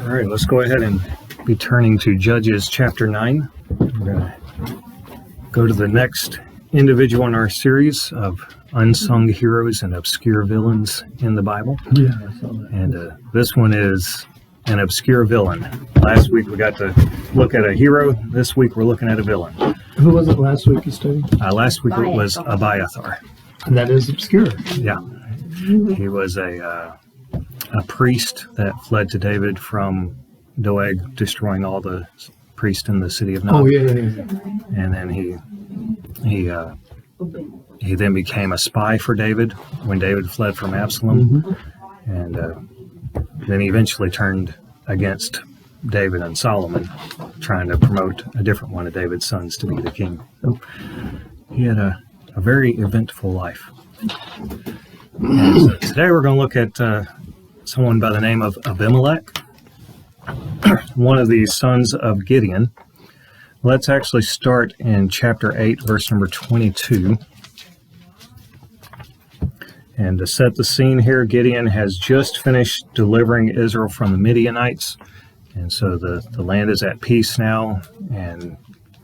All right, let's go ahead and be turning to Judges chapter 9. We're going to go to the next individual in our series of unsung heroes and obscure villains in the Bible. Yeah, I saw that. And this one is an obscure villain. Last week we got to look at a hero. This week we're looking at a villain. Who was it last week you studied? Last week it was Abiathar. And that is obscure. Yeah. He was a priest that fled to David from Doeg, destroying all the priests in the city of Nob. Oh, yeah. And then he then became a spy for David when David fled from Absalom. Mm-hmm. And then he eventually turned against David and Solomon, trying to promote a different one of David's sons to be the king. So he had a very eventful life. And so today we're going to look at someone by the name of Abimelech, one of the sons of Gideon. Let's actually start in chapter 8, verse number 22. And to set the scene here, Gideon has just finished delivering Israel from the Midianites. And so the land is at peace now, and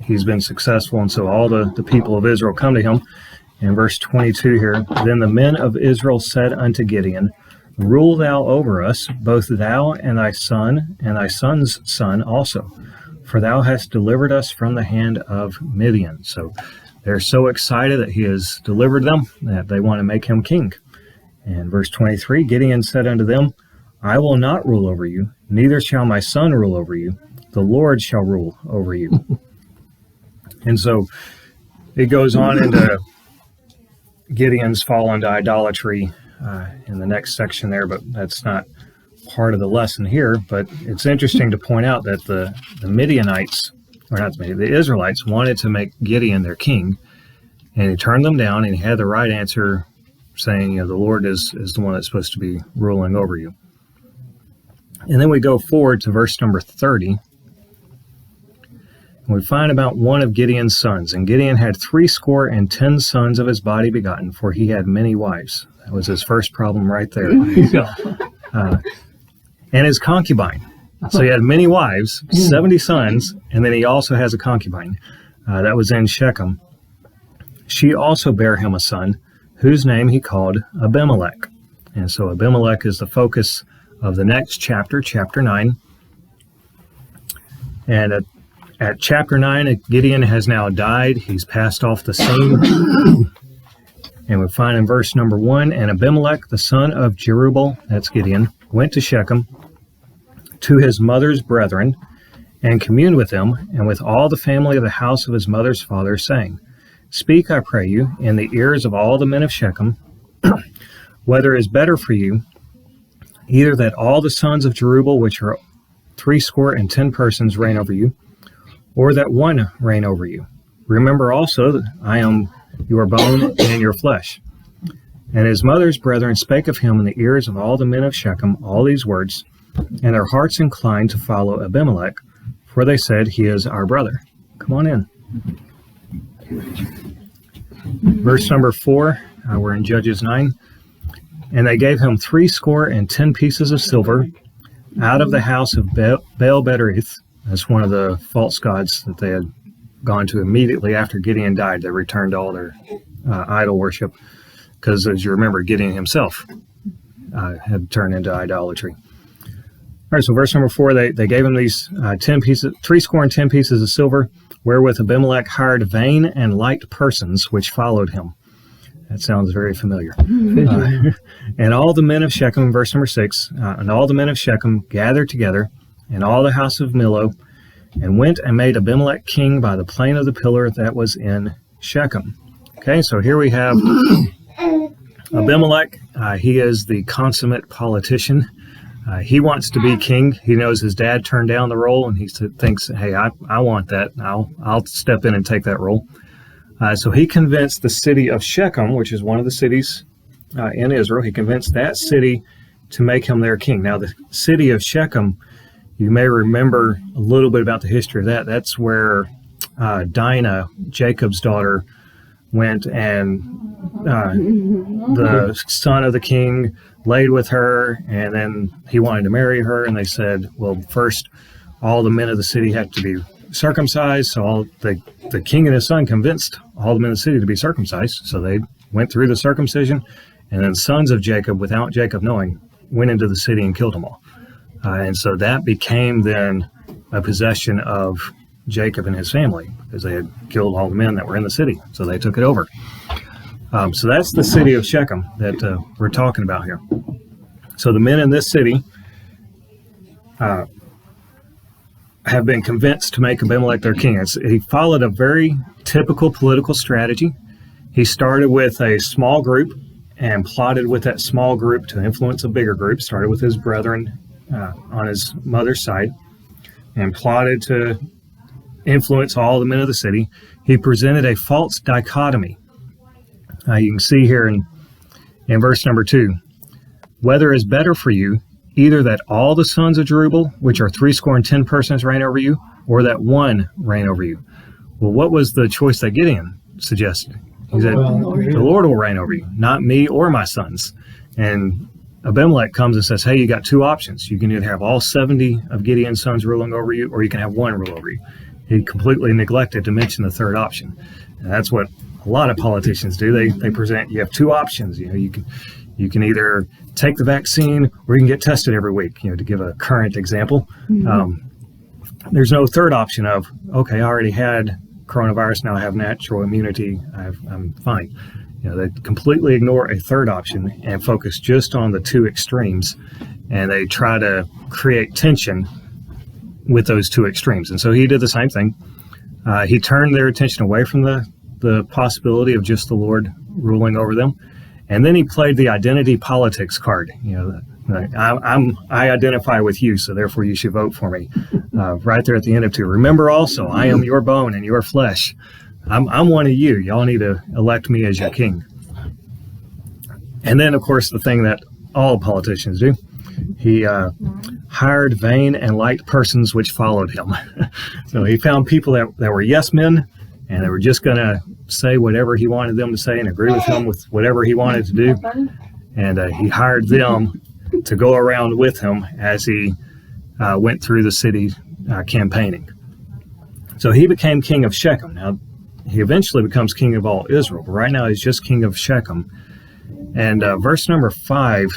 he's been successful. And so all the people of Israel come to him. In verse 22 here, then the men of Israel said unto Gideon, rule thou over us, both thou and thy son, and thy son's son also, for thou hast delivered us from the hand of Midian. So they're so excited that he has delivered them that they want to make him king. And verse 23, Gideon said unto them, I will not rule over you, neither shall my son rule over you. The Lord shall rule over you. And so it goes on into Gideon's fall into idolatry in the next section there, but that's not part of the lesson here. But it's interesting to point out that the Midianites, or not the Israelites, wanted to make Gideon their king, and he turned them down, and he had the right answer, saying, the Lord is the one that's supposed to be ruling over you. And then we go forward to verse number 30. And we find about one of Gideon's sons. And Gideon had 70 sons of his body begotten, for he had many wives. That was his first problem right there. And his concubine. So he had many wives, 70 sons, and then he also has a concubine. That was in Shechem. She also bare him a son, whose name he called Abimelech. And so Abimelech is the focus of the next chapter, chapter 9. And at chapter 9, Gideon has now died. He's passed off the scene. And we find in verse number 1, and Abimelech, the son of Jerubbaal, that's Gideon, went to Shechem to his mother's brethren and communed with them and with all the family of the house of his mother's father, saying, Speak, I pray you, in the ears of all the men of Shechem, whether it is better for you, either that all the sons of Jerubbaal, which are 70 persons, reign over you, or that one reign over you. Remember also that I am your bone and your flesh. And his mother's brethren spake of him in the ears of all the men of Shechem all these words, and their hearts inclined to follow Abimelech, for they said, He is our brother. Come on in. Verse number 4, we're in Judges 9. And they gave him 70 pieces of silver out of the house of Baal-Berith. That's one of the false gods that they had gone to immediately after Gideon died. They returned to all their idol worship because, as you remember, Gideon himself had turned into idolatry. All right, so verse number 4, they gave him these 10 pieces of silver, wherewith Abimelech hired vain and light persons which followed him. That sounds very familiar. And all the men of Shechem, verse number 6, and all the men of Shechem gathered together, and all the house of Millo, and went and made Abimelech king by the plain of the pillar that was in Shechem. Okay, so here we have Abimelech. He is the consummate politician. He wants to be king. He knows his dad turned down the role, and he thinks, hey, I want that. I'll step in and take that role. So he convinced the city of Shechem, which is one of the cities in Israel, he convinced that city to make him their king. Now, the city of Shechem, you may remember a little bit about the history of that. That's where Dinah, Jacob's daughter, went and the son of the king laid with her, and then he wanted to marry her, and they said, well, first all the men of the city had to be circumcised. So all the king and his son convinced all the men of the city to be circumcised. So they went through the circumcision, and then sons of Jacob, without Jacob knowing, went into the city and killed them all. And so that became then a possession of Jacob and his family, because they had killed all the men that were in the city. So they took it over. So that's the city of Shechem that we're talking about here. So the men in this city have been convinced to make Abimelech their king. He followed a very typical political strategy. He started with a small group and plotted with that small group to influence a bigger group. Started with his brethren on his mother's side and plotted to influence all the men of the city. He presented a false dichotomy. You can see here in verse number 2, whether is better for you, either that all the sons of Jerubbaal, which are 70 persons, reign over you, or that one reign over you. Well, what was the choice that Gideon suggested? He said, the Lord will reign over you, not me or my sons. And Abimelech comes and says, hey, you got two options. You can either have all 70 of Gideon's sons ruling over you, or you can have one rule over you. He completely neglected to mention the third option. And that's what a lot of politicians do. They present, you have two options. You can either take the vaccine or you can get tested every week, to give a current example. There's no third option of, okay, I already had coronavirus, now I have natural immunity, I'm fine. They completely ignore a third option and focus just on the two extremes, and they try to create tension with those two extremes. And so he did the same thing. He turned their attention away from the possibility of just the Lord ruling over them. And then he played the identity politics card. I identify with you, so therefore you should vote for me. Right there at the end of 2. Remember also, I am your bone and your flesh. I'm one of you. Y'all need to elect me as your king. And then, of course, the thing that all politicians do, he hired vain and light persons which followed him. So he found people that were yes men, and they were just going to say whatever he wanted them to say and agree with him with whatever he wanted to do. And he hired them to go around with him as he went through the city campaigning. So he became king of Shechem. Now, he eventually becomes king of all Israel, but right now he's just king of Shechem. And verse number 5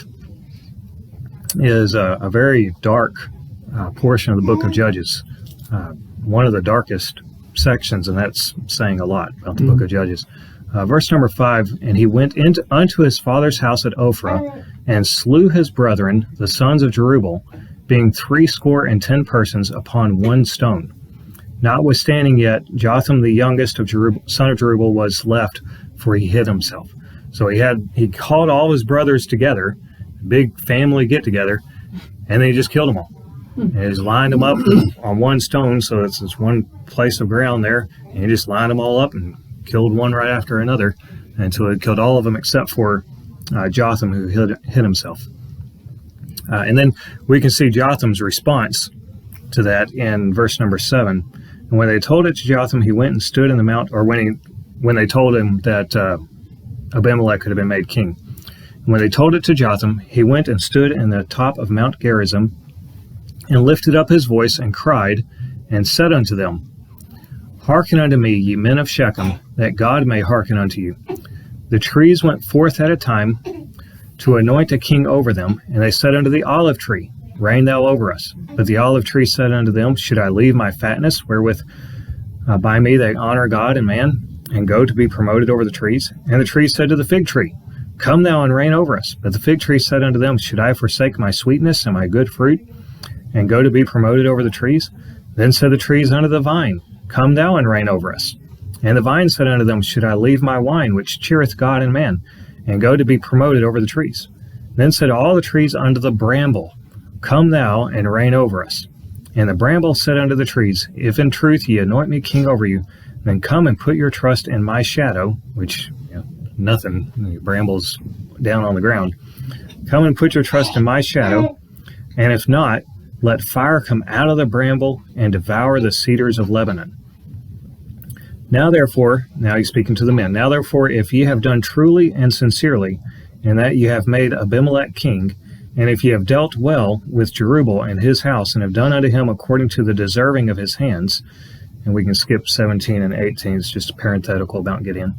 is a very dark portion of the book of Judges, one of the darkest sections, and that's saying a lot about the book of Judges. Verse number 5, and he went unto his father's house at Ophrah, and slew his brethren, the sons of Jerubbaal, being 70 persons upon one stone. Notwithstanding yet, Jotham the youngest of son of Jerubbaal was left, for he hid himself. So he called all his brothers together, big family get together, and then he just killed them all. And he just lined them up on one stone, so it's this one place of ground there, and he just lined them all up and killed one right after another until he killed all of them except for Jotham, who hid himself. And then we can see Jotham's response to that in verse number 7. And when they told it to Jotham, he went and stood in the mount, or when they told him that Abimelech could have been made king. And when they told it to Jotham, he went and stood in the top of Mount Gerizim, and lifted up his voice and cried, and said unto them, Hearken unto me, ye men of Shechem, that God may hearken unto you. The trees went forth at a time to anoint a king over them, and they said unto the olive tree, Reign thou over us. But the olive tree said unto them, Should I leave my fatness, wherewith by me they honor God and man, and go to be promoted over the trees? And the tree said to the fig tree, Come thou and reign over us. But the fig tree said unto them, Should I forsake my sweetness and my good fruit, and go to be promoted over the trees? Then said the trees unto the vine, Come thou and reign over us. And the vine said unto them, Should I leave my wine, which cheereth God and man, and go to be promoted over the trees? Then said all the trees unto the bramble, Come thou and reign over us. And the bramble said unto the trees, If in truth ye anoint me king over you, then come and put your trust in my shadow, which, nothing, the bramble's down on the ground. Come and put your trust in my shadow, and if not, let fire come out of the bramble and devour the cedars of Lebanon. Now therefore, now he's speaking to the men, now therefore, if ye have done truly and sincerely, in that ye have made Abimelech king, and if ye have dealt well with Jerubbaal and his house, and have done unto him according to the deserving of his hands, and we can skip 17 and 18, it's just a parenthetical about Gideon.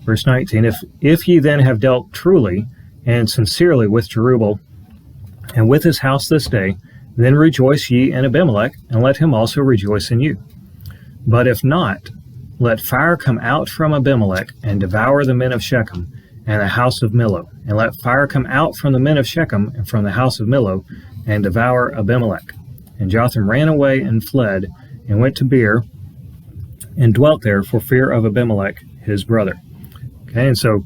Verse 19, if ye then have dealt truly and sincerely with Jerubbaal and with his house this day, then rejoice ye in Abimelech, and let him also rejoice in you. But if not, let fire come out from Abimelech, and devour the men of Shechem, and the house of Millo. And let fire come out from the men of Shechem, and from the house of Millo, and devour Abimelech. And Jotham ran away and fled, and went to Beer, and dwelt there for fear of Abimelech, his brother. Okay, and so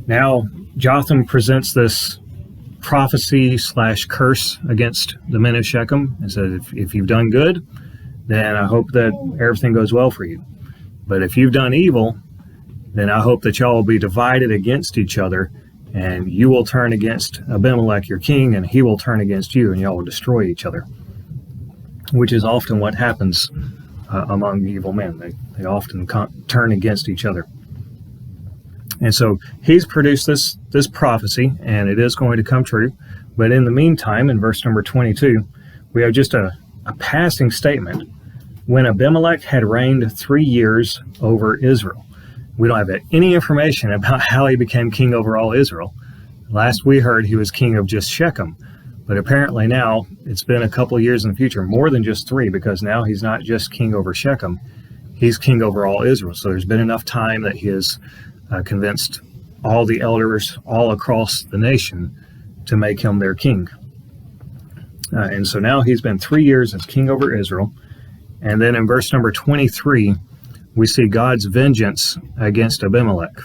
now Jotham presents this prophecy / curse against the men of Shechem, and says, if you've done good, then I hope that everything goes well for you. But if you've done evil, then I hope that y'all will be divided against each other, and you will turn against Abimelech, your king, and he will turn against you, and y'all will destroy each other, which is often what happens among evil men. They often turn against each other. And so he's produced this prophecy, and it is going to come true. But in the meantime, in verse number 22, we have just a passing statement. When Abimelech had reigned 3 years over Israel. We don't have any information about how he became king over all Israel. Last we heard, he was king of just Shechem. But apparently now, it's been a couple of years in the future, more than just 3, because now he's not just king over Shechem, he's king over all Israel. So there's been enough time that he has convinced all the elders all across the nation to make him their king. And so now he's been 3 years as king over Israel. And then in verse number 23, we see God's vengeance against Abimelech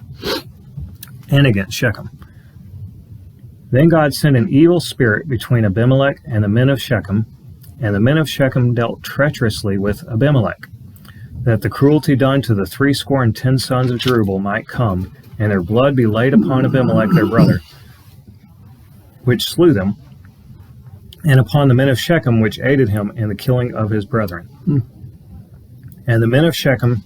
and against Shechem. Then God sent an evil spirit between Abimelech and the men of Shechem, and the men of Shechem dealt treacherously with Abimelech, that the cruelty done to the 70 sons of Jerubbaal might come, and their blood be laid upon Abimelech their brother, which slew them, and upon the men of Shechem, which aided him in the killing of his brethren. And the men of Shechem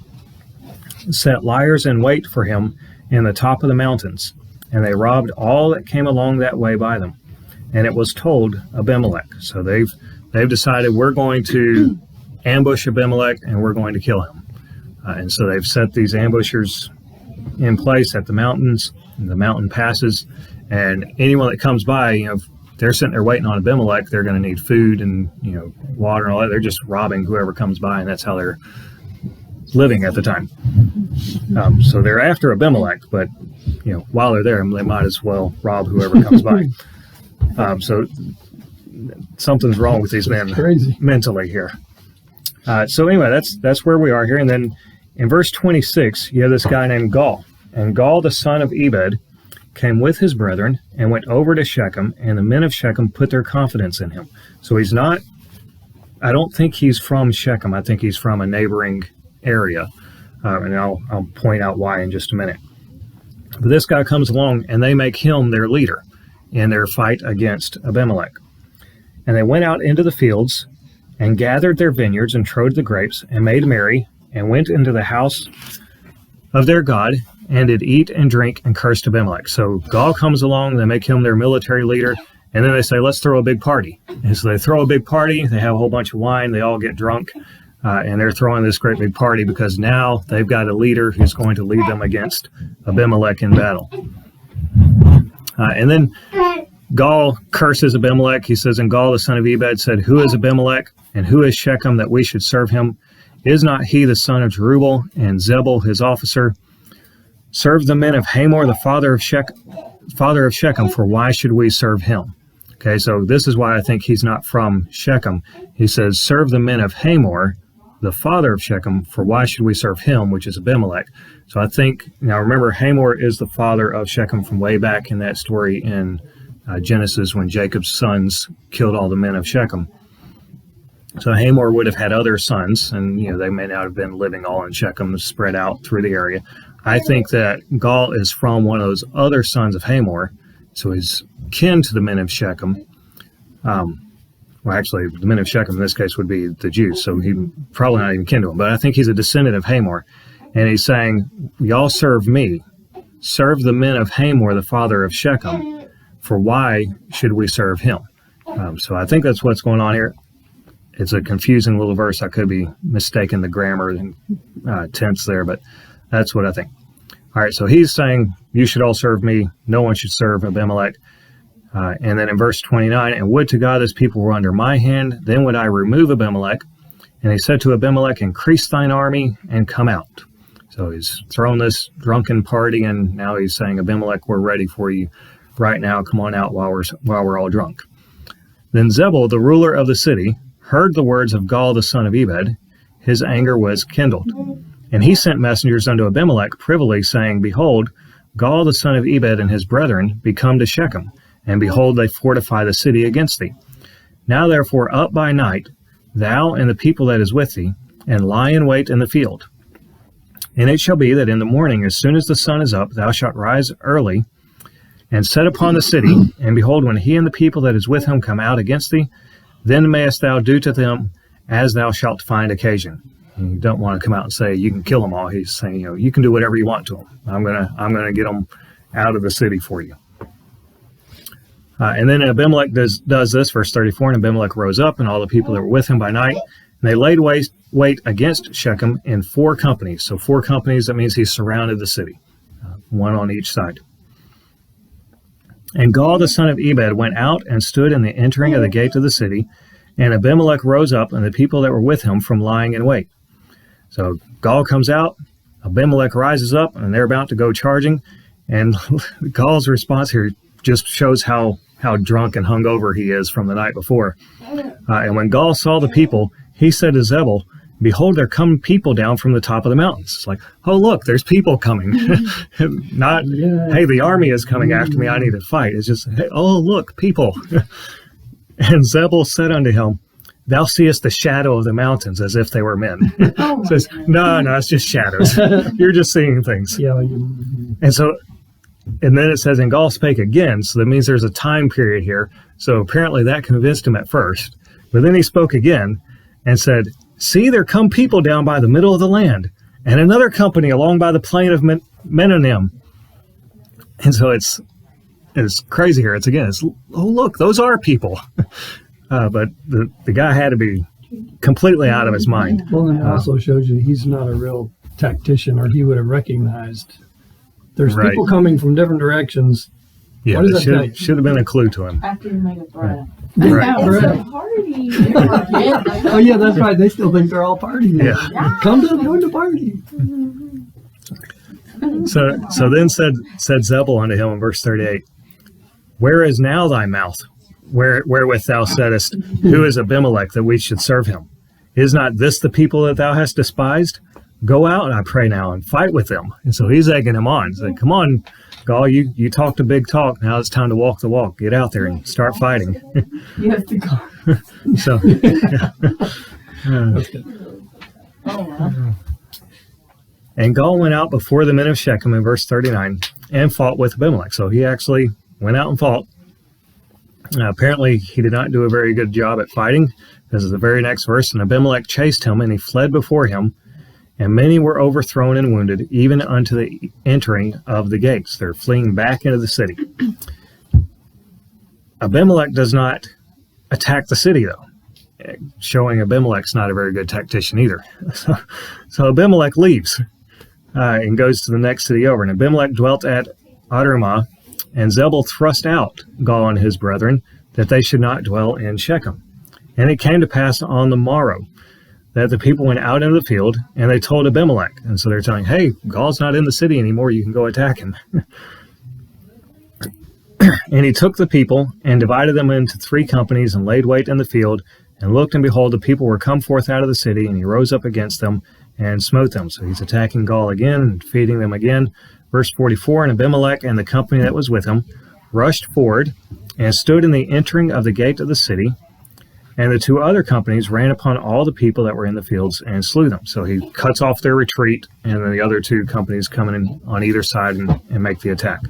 set liers in wait for him in the top of the mountains, and they robbed all that came along that way by them. And it was told Abimelech. So they've decided, we're going to ambush Abimelech, and we're going to kill him. And so they've set these ambushers in place at the mountains, and the mountain passes, and anyone that comes by, if they're sitting there waiting on Abimelech, they're going to need food and water and all that. They're just robbing whoever comes by, and that's how they're living at the time. So they're after Abimelech, but while they're there, they might as well rob whoever comes by. So something's wrong with these men mentally here. So anyway, that's where we are here. And then in verse 26, you have this guy named Gaal, and Gaal the son of Ebed came with his brethren and went over to Shechem, and the men of Shechem put their confidence in him. So he's not, I don't think he's from Shechem. I think he's from a neighboring area. And I'll point out why in just a minute. But this guy comes along, and they make him their leader in their fight against Abimelech. And they went out into the fields and gathered their vineyards and trode the grapes and made merry and went into the house of their God and did eat and drink and cursed Abimelech. So Gaal comes along, they make him their military leader, and then they say, let's throw a big party. And so they throw a big party, they have a whole bunch of wine, they all get drunk, and they're throwing this great big party because now they've got a leader who's going to lead them against Abimelech in battle. And then Gaal curses Abimelech. He says, and Gaal the son of Ebed said, who is Abimelech, and who is Shechem that we should serve him? Is not he the son of Jerubbaal, and Zebul his officer? Serve the men of Hamor, the father of Shechem, for why should we serve him? Okay, so this is why I think he's not from Shechem. He says, serve the men of Hamor, the father of Shechem, for why should we serve him, which is Abimelech. So I think, now remember, Hamor is the father of Shechem from way back in that story in Genesis when Jacob's sons killed all the men of Shechem. So Hamor would have had other sons, and they may not have been living all in Shechem, spread out through the area. I think that Gaal is from one of those other sons of Hamor, so he's kin to the men of Shechem. Well, actually, the men of Shechem in this case would be the Jews, so he probably not even kin to them. But I think he's a descendant of Hamor. And he's saying, y'all serve me. Serve the men of Hamor, the father of Shechem. For why should we serve him? So I think that's what's going on here. It's a confusing little verse. I could be mistaken the grammar and tense there, but that's what I think. All right, so he's saying, you should all serve me. No one should serve Abimelech. And then in verse 29, and would to God this people were under my hand, then would I remove Abimelech. And he said to Abimelech, increase thine army and come out. So he's thrown this drunken party, and now he's saying, Abimelech, we're ready for you right now. Come on out while we're all drunk. Then Zebul, the ruler of the city, heard the words of Gaal the son of Ebed. His anger was kindled. And he sent messengers unto Abimelech privily, saying, behold, Gaal the son of Ebed and his brethren be come to Shechem, and behold, they fortify the city against thee. Now therefore up by night, thou and the people that is with thee, and lie in wait in the field. And it shall be that in the morning, as soon as the sun is up, thou shalt rise early, and set upon the city, and behold, when he and the people that is with him come out against thee, then mayest thou do to them as thou shalt find occasion. And you don't want to come out and say, you can kill them all. He's saying, you can do whatever you want to them. I'm gonna get them out of the city for you. And then Abimelech does this, verse 34, and Abimelech rose up, and all the people that were with him by night, and they laid wait against Shechem in 4 companies. So 4 companies, that means he surrounded the city, one on each side. And Gaal the son of Ebed went out and stood in the entering of the gate of the city, and Abimelech rose up, and the people that were with him from lying in wait. So Gaal comes out, Abimelech rises up, and they're about to go charging, and Gaal's response here just shows how drunk and hungover he is from the night before. And when Gaal saw the people, he said to Zebul, behold, there come people down from the top of the mountains. It's like, oh, look, there's people coming. Not, hey, the army is coming after me, I need to fight. It's just, hey, oh, look, people. And Zebul said unto him, thou seest the shadow of the mountains as if they were men. Says, no, it's just shadows. You're just seeing things. Yeah. And then it says, and Gaal spake again, so that means there's a time period here. So apparently that convinced him at first. But then he spoke again and said, see, there come people down by the middle of the land, and another company along by the plain of Menonim. And so it's crazy here. Oh, look, those are people. But the guy had to be completely out of his mind. Well, and it also shows you he's not a real tactician, or he would have recognized there's people coming from different directions. Yeah, it should have been a clue to him. After you made a threat. Right. It's a party. Oh, yeah, that's right. They still think they're all partying. Yeah. Come to join the party. So then said Zebul unto him in verse 38, where is now thy mouth, wherewith thou saidest, who is Abimelech, that we should serve him? Is not this the people that thou hast despised? Go out, I pray now, and fight with them. And so he's egging him on. He's like, come on, Gaal, you talked a big talk. Now it's time to walk the walk. Get out there and start fighting. You have to go. So, and Gaal went out before the men of Shechem in verse 39 and fought with Abimelech. So he actually went out and fought. Apparently, he did not do a very good job at fighting. This is the very next verse. And Abimelech chased him, and he fled before him. And many were overthrown and wounded, even unto the entering of the gates. They're fleeing back into the city. Abimelech does not attack the city, though, showing Abimelech's not a very good tactician either. So Abimelech leaves and goes to the next city over. And Abimelech dwelt at Adramah, and Zebul thrust out Gaal and his brethren, that they should not dwell in Shechem. And it came to pass on the morrow that the people went out into the field, and they told Abimelech. And so they're telling, hey, Gaal's not in the city anymore. You can go attack him. And he took the people and divided them into 3 companies and laid wait in the field, and looked, and behold, the people were come forth out of the city, and he rose up against them and smote them. So he's attacking Gaal again and defeating them again. Verse 44, and Abimelech and the company that was with him rushed forward and stood in the entering of the gate of the city. And the 2 other companies ran upon all the people that were in the fields and slew them. So he cuts off their retreat, and then the other 2 companies come in on either side and make the attack.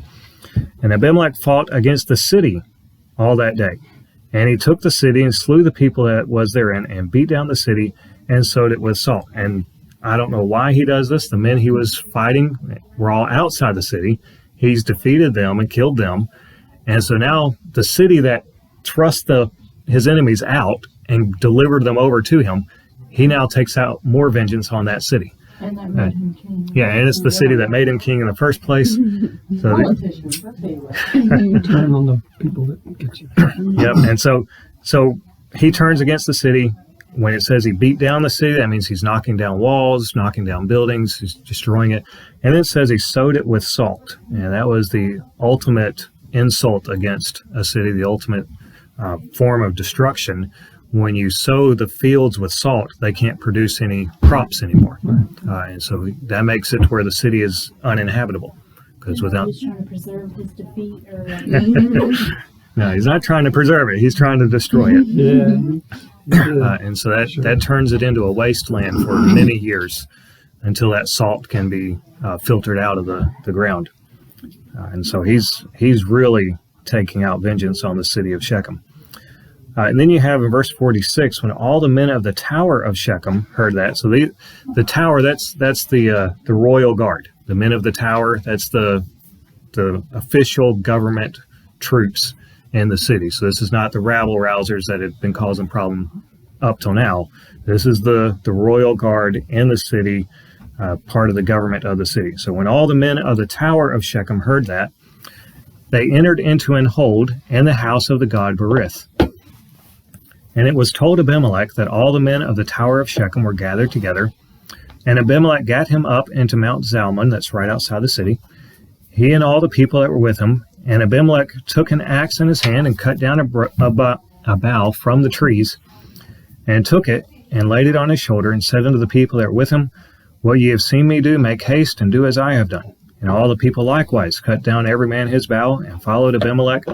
And Abimelech fought against the city all that day. And he took the city and slew the people that was therein, and beat down the city and sowed it with salt. And I don't know why he does this. The men he was fighting were all outside the city. He's defeated them and killed them. And so now the city that thrust his enemies out and delivered them over to him, he now takes out more vengeance on that city. And that made him king. Yeah, and it's the city that made him king in the first place. So Politicians, that's anyway. Turn on the people that get you. yep. And so he turns against the city. When it says he beat down the city, that means he's knocking down walls, knocking down buildings, he's destroying it. And then it says he sowed it with salt. And that was the ultimate insult against a city, the ultimate form of destruction. When you sow the fields with salt, they can't produce any crops anymore. And so that makes it where the city is uninhabitable. Because without... He's trying to preserve his defeat. Or No, he's not trying to preserve it. He's trying to destroy it. Yeah. And so that turns it into a wasteland for many years until that salt can be filtered out of the ground. And so he's really taking out vengeance on the city of Shechem. And then you have in verse 46, when all the men of the tower of Shechem heard that. So the tower, that's the royal guard. The men of the tower, that's the official government troops in the city. So this is not the rabble-rousers that had been causing problem up till now. This is the royal guard in the city, part of the government of the city. So when all the men of the tower of Shechem heard that, they entered into an hold in the house of the god Berith. And it was told Abimelech that all the men of the tower of Shechem were gathered together. And Abimelech got him up into Mount Zalmon, that's right outside the city, he and all the people that were with him. And Abimelech took an axe in his hand and cut down a bough from the trees, and took it and laid it on his shoulder, and said unto the people that were with him, What ye have seen me do, make haste and do as I have done. And all the people likewise cut down every man his bough, and followed Abimelech,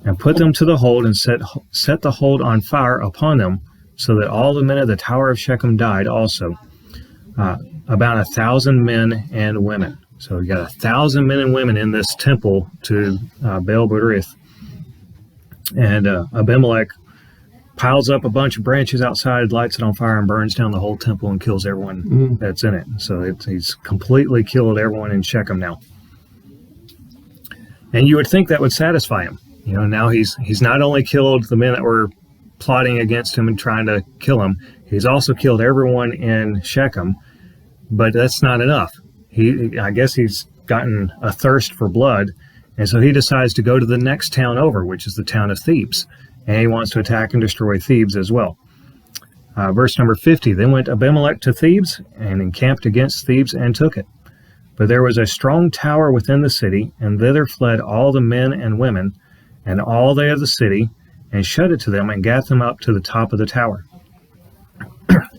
and put them to the hold, and set the hold on fire upon them, so that all the men of the tower of Shechem died also, about 1,000 men and women. So you got 1,000 men and women in this temple to Baal Berith. And Abimelech piles up a bunch of branches outside, lights it on fire, and burns down the whole temple and kills everyone that's in it. So he's completely killed everyone in Shechem now. And you would think that would satisfy him. You know, now he's not only killed the men that were plotting against him and trying to kill him, he's also killed everyone in Shechem, but that's not enough. I guess he's gotten a thirst for blood, and so he decides to go to the next town over, which is the town of Thebes, and he wants to attack and destroy Thebes as well. Verse number 50, Then went Abimelech to Thebes, and encamped against Thebes, and took it. But there was a strong tower within the city, and thither fled all the men and women, and all they of the city, and shut it to them, and gat them up to the top of the tower.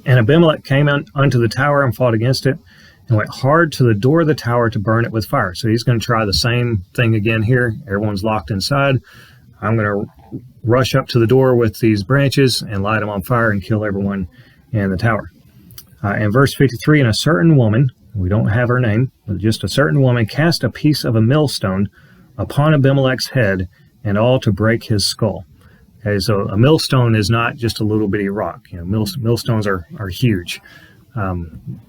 And Abimelech came unto the tower, and fought against it, and went hard to the door of the tower to burn it with fire. So he's going to try the same thing again here. Everyone's locked inside. I'm going to rush up to the door with these branches and light them on fire and kill everyone in the tower. In verse 53, And a certain woman, we don't have her name, but just a certain woman, cast a piece of a millstone upon Abimelech's head, and all to break his skull. Okay, so a millstone is not just a little bitty rock. You know, millstones are huge. I'm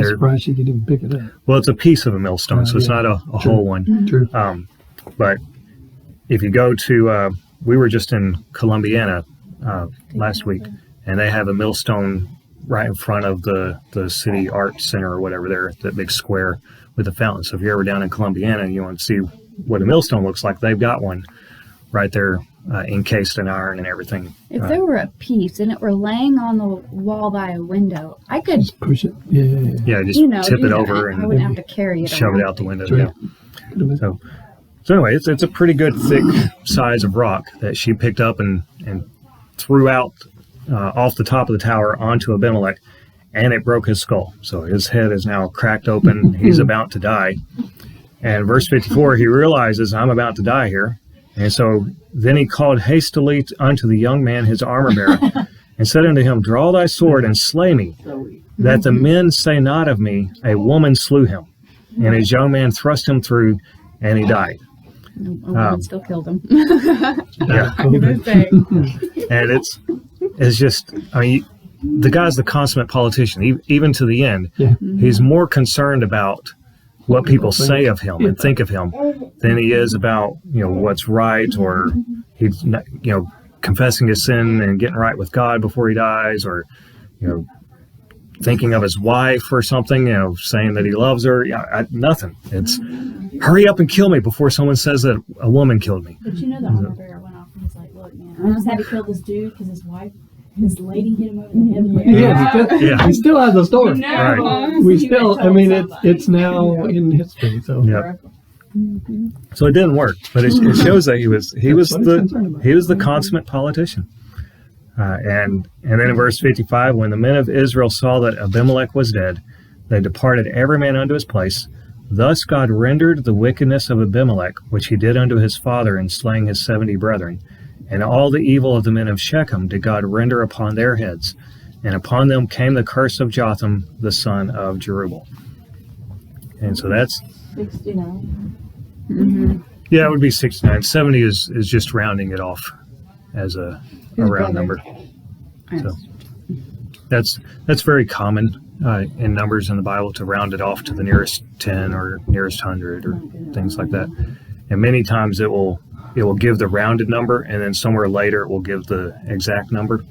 surprised she could even pick it up. Well, it's a piece of a millstone, so it's not a whole one. True. But if you go to, we were just in Columbiana last week, and they have a millstone right in front of the city art center or whatever there, that big square with a fountain. So if you're ever down in Columbiana and you want to see what a millstone looks like, they've got one right there, encased in iron and everything. If there were a piece and it were laying on the wall by a window, I could Just push it. Yeah. Just tip do it that. over I and wouldn't have to carry it shove around. it out the window. Right. Yeah. So anyway, it's a pretty good thick size of rock that she picked up and threw out off the top of the tower onto Abimelech, and it broke his skull. So his head is now cracked open. He's about to die. And verse 54, he realizes, I'm about to die here. And so then he called hastily unto the young man his armor bearer, and said unto him, Draw thy sword and slay me, that the men say not of me, a woman slew him. And his young man thrust him through, and he died. A woman still killed him. Yeah. I'm gonna say. And it's just, I mean, the guy's the consummate politician, even to the end. Yeah. He's more concerned about what people say of him and think of him than he is about, what's right, or he's not, confessing his sin and getting right with God before he dies, or, thinking of his wife or something, saying that he loves her. Nothing. It's hurry up and kill me before someone says that a woman killed me. But the armor bearer went off and was like, look, man, I just had to kill this dude because his lady hit him over the head with Yeah, he still has the story. No. Right. We still, I mean, it's now in history. So Yep. So it didn't work, but it shows that he was the consummate politician. And then in verse 55, when the men of Israel saw that Abimelech was dead, they departed every man unto his place. Thus God rendered the wickedness of Abimelech, which he did unto his father in slaying his 70 brethren. And all the evil of the men of Shechem did God render upon their heads. And upon them came the curse of Jotham, the son of Jerubbaal. And so that's 69. Yeah, it would be 69. 70 is just rounding it off as a round number. So that's very common in numbers in the Bible, to round it off to the nearest 10 or nearest 100 or things like that. And many times it will give the rounded number, and then somewhere later it will give the exact number,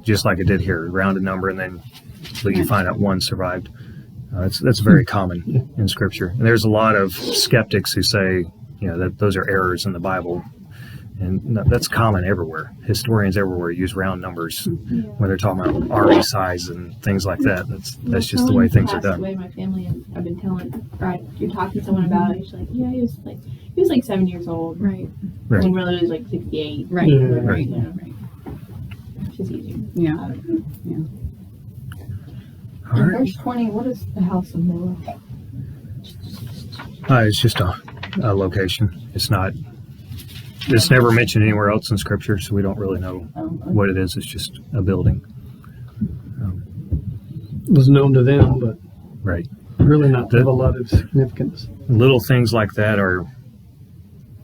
just like it did here, rounded number, and then you find out one survived. That's very common in Scripture. And there's a lot of skeptics who say, that those are errors in the Bible. And that's common everywhere. Historians everywhere use round numbers when they're talking about RE size and things like that. That's just the way things are done. My family, I've been telling, right, you're talking to someone about it, she's like, yeah, he was like 7 years old. Right. When really he was like 68. Right. Yeah. Right. Yeah. It's just easier. Yeah. All In right. verse 20, what is the house of Noah? It's just a location. It's never mentioned anywhere else in Scripture, so we don't really know what it is. It's just a building. it was known to them, but Right. really not have a lot of significance. Little things like that are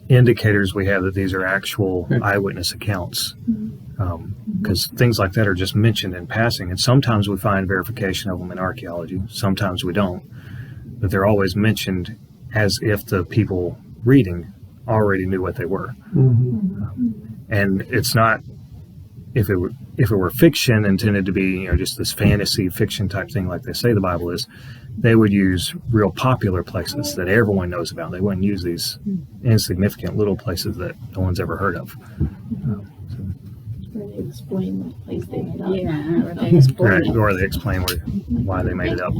indicators we have that these are actual eyewitness accounts. Because things like that are just mentioned in passing, and sometimes we find verification of them in archaeology, sometimes we don't, but they're always mentioned as if the people reading already knew what they were. And it's not, if it were fiction intended to be just this fantasy fiction type thing like they say the Bible is, they would use real popular places that everyone knows about. They wouldn't use these insignificant little places that no one's ever heard of. Where they explain what place they made up. Yeah. Or they explore Right, it. or they explain why they made it up.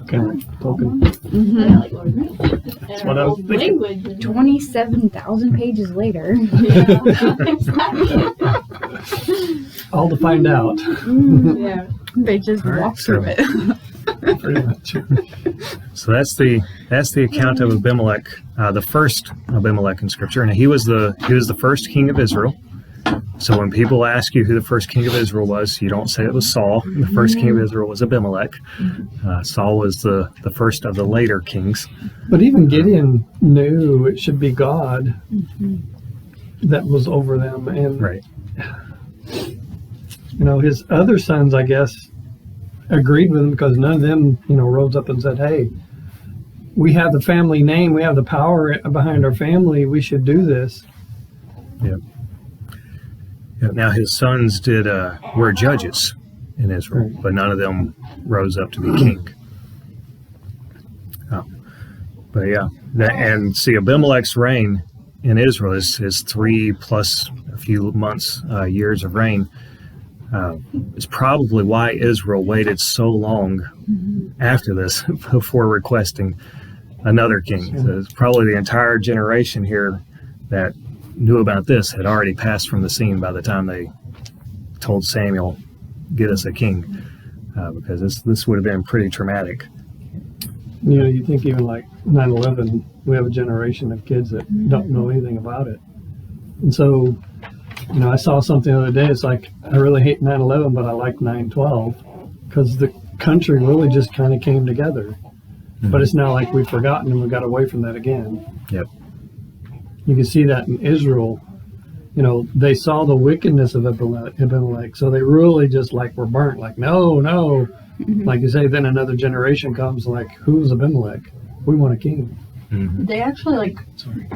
Kind of token. Yeah, like Lord of the Rings. And what our I was old thinking. language. 27,000 pages later. All to find out. Yeah. They just All right, walk through so- it. Pretty much. So that's the account of Abimelech, the first Abimelech in Scripture, and he was the first king of Israel. So when people ask you who the first king of Israel was, you don't say it was Saul. The first king of Israel was Abimelech. Saul was the first of the later kings. But even Gideon knew it should be God that was over them. And, Right. his other sons, I guess, agreed with him because none of them, rose up and said, hey, we have the family name, we have the power behind our family, we should do this. Yeah. Now his sons were judges in Israel, but none of them rose up to be king. But yeah, and see, Abimelech's reign in Israel is 3 plus a few months, years of reign. Is probably why Israel waited so long after this before requesting another king. So it's probably the entire generation here that knew about this had already passed from the scene by the time they told Samuel, get us a king, because this would have been pretty traumatic. You think even like 9/11, we have a generation of kids that don't know anything about it. And so, I saw something the other day, it's like, I really hate 9/11, but I like 9/12, because the country really just kind of came together. But it's not like we've forgotten and we got away from that again. Yep. You can see that in Israel. they saw the wickedness of Abimelech, so they really just like were burnt. Like, no, like you say. Then another generation comes, like, who's Abimelech? We want a king. Did they actually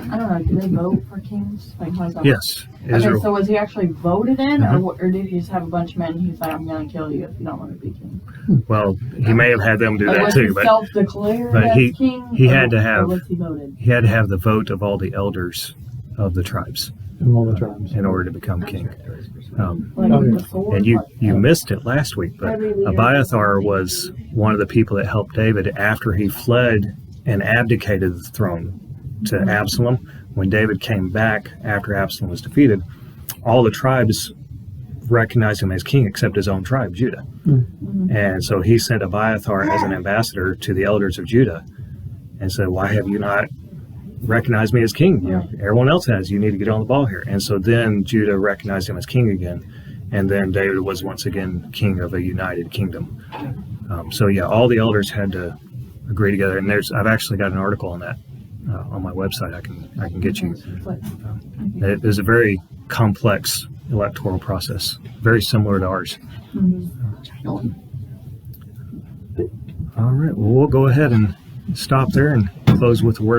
I don't know, did they vote for kings? Like, how does that work? Yes, Okay, Israel. so was he actually voted in, Mhm. or did he just have a bunch of men and he's like, I'm going to kill you if you don't want to be king? Well, he may have had them do Like, that was too, he but self-declared but as he- king? he or- had to have- Or was he voted? he had to have the vote of all the elders of the tribes And all the tribes. in order to become king. Like, Oh, with yeah. the sword? And you Like, missed it last week, but Abiathar was one of the people that helped David after he fled and abdicated the throne to Absalom. When David came back after Absalom was defeated, all the tribes recognized him as king except his own tribe, Judah. And so he sent Abiathar as an ambassador to the elders of Judah and said, why have you not recognized me as king? Everyone else has. You need to get on the ball here. And so then Judah recognized him as king again. And then David was once again king of a united kingdom. So yeah, all the elders had to agree together. And I've actually got an article on that on my website. I can get you. It is a very complex electoral process, very similar to ours. All right, well, we'll go ahead and stop there and close with a word